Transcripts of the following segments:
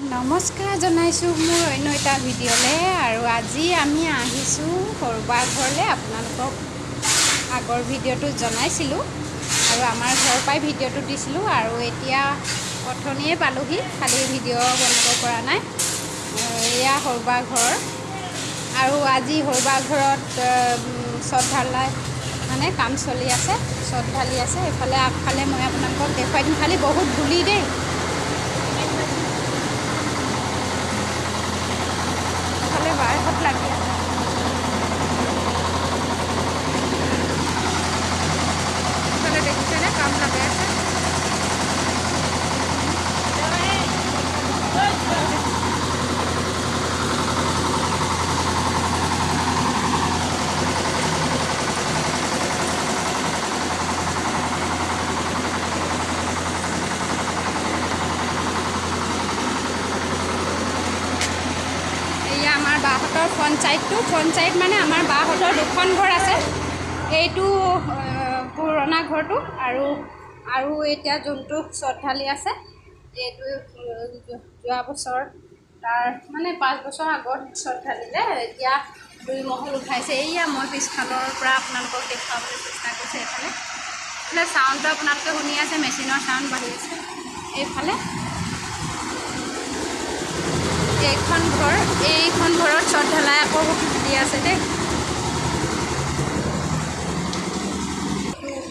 নমস্কাৰ জনাইছোঁ মোৰ অন্য এটা ভিডিঅ'লৈ। আৰু আজি আমি আহিছোঁ সৰুবা ঘৰলৈ। আপোনালোকক আগৰ ভিডিঅ'টো জনাইছিলোঁ আৰু আমাৰ ঘৰৰ পৰাই ভিডিঅ'টো দিছিলোঁ, আৰু এতিয়া অথনিয়ে পালোহি, খালি ভিডিঅ' বনাব পৰা নাই। এয়া সৰুবা ঘৰ, আৰু আজি সৰুবা ঘৰত চট ঢালাই মানে কাম চলি আছে, চট ঢালি আছে। এইফালে আগফালে মই আপোনালোকক দেখুৱাই দিম, খালি বহুত ধূলি দেই। বাৰশত লাগি আছে। এইফালে দেখিছেনে কাম লগাই আছে। এয়া আমাৰ বাহঁতৰ ফ্ৰণ্ট চাইড মানে আমাৰ বাহঁতৰ দুখন ঘৰ আছে। এইটো পুৰণা ঘৰটো, আৰু এতিয়া যোনটো চট ঢালি আছে এইটো যোৱা বছৰ, তাৰ মানে 5 বছৰ আগত চট ঢালিলে। এতিয়া 2 মহল উঠাইছে। এয়া মই পিছফালৰ পৰা আপোনালোকক দেখুৱাবলৈ চেষ্টা কৰিছোঁ। এইফালে চাউণ্ডটো আপোনালোকে শুনি আছে, মেচিনৰ চাউণ্ড বাঢ়ি আছে। এইফালে এইখন ঘৰত চট ঢালাই আকৌ দি আছে দেই।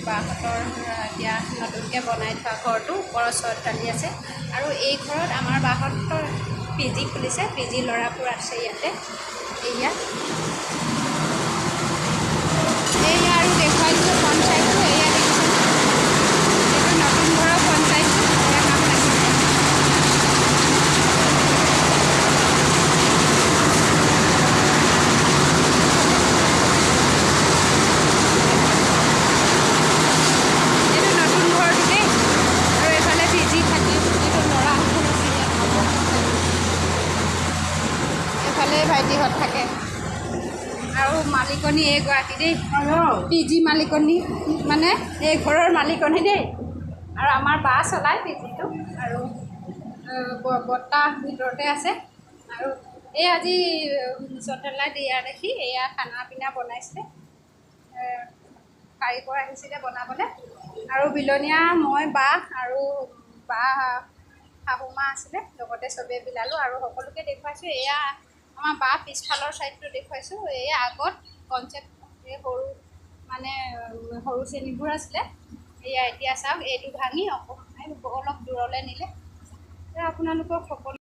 বাহঁতৰ এতিয়া নতুনকৈ বনাই থোৱা ঘৰটো ওপৰত চট ঢালি আছে। আৰু এই ঘৰত আমাৰ বাহঁতৰ PG খুলিছে, PG ল'ৰাবোৰ আছে ইয়াতে। এয়া আৰু দেখুৱাই দিছোঁ ফ্ৰণ্ট চাইডটো। এয়া দেখিছে, এইটো নতুন ঘৰৰ ফ্ৰণ্ট চাইডটো। এয়া কাম লাগিছে। ভাইটিহঁত থাকে, আৰু মালিকনী এইগৰাকী দেই, PG মালিকনী, মানে এই ঘৰৰ মালিকনী দেই। আৰু আমাৰ বা চলায় PGটো, আৰু বৰ্তা ভিতৰতে আছে। আৰু এই আজি চট ঢালাই দিয়া দেখি এয়া খানা পিনা বনাইছিলে, কাৰিকৰ আহিছিলে বনাবলৈ। আৰু বিলনীয়া মই, বা আৰু বা শাহুমা আছিলে লগতে, চবেই বিলালোঁ আৰু সকলোকে দেখুৱাইছোঁ। এয়া আমাৰ বা পিছফালৰ ছাইডটো দেখুৱাইছোঁ। এই আগত কনচেপ্ট সৰু মানে সৰু শ্ৰেণীবোৰ আছিলে। এয়া এতিয়া চাওক, এইটো ভাঙি অলপ দূৰলৈ নিলে। আপোনালোকক সকলো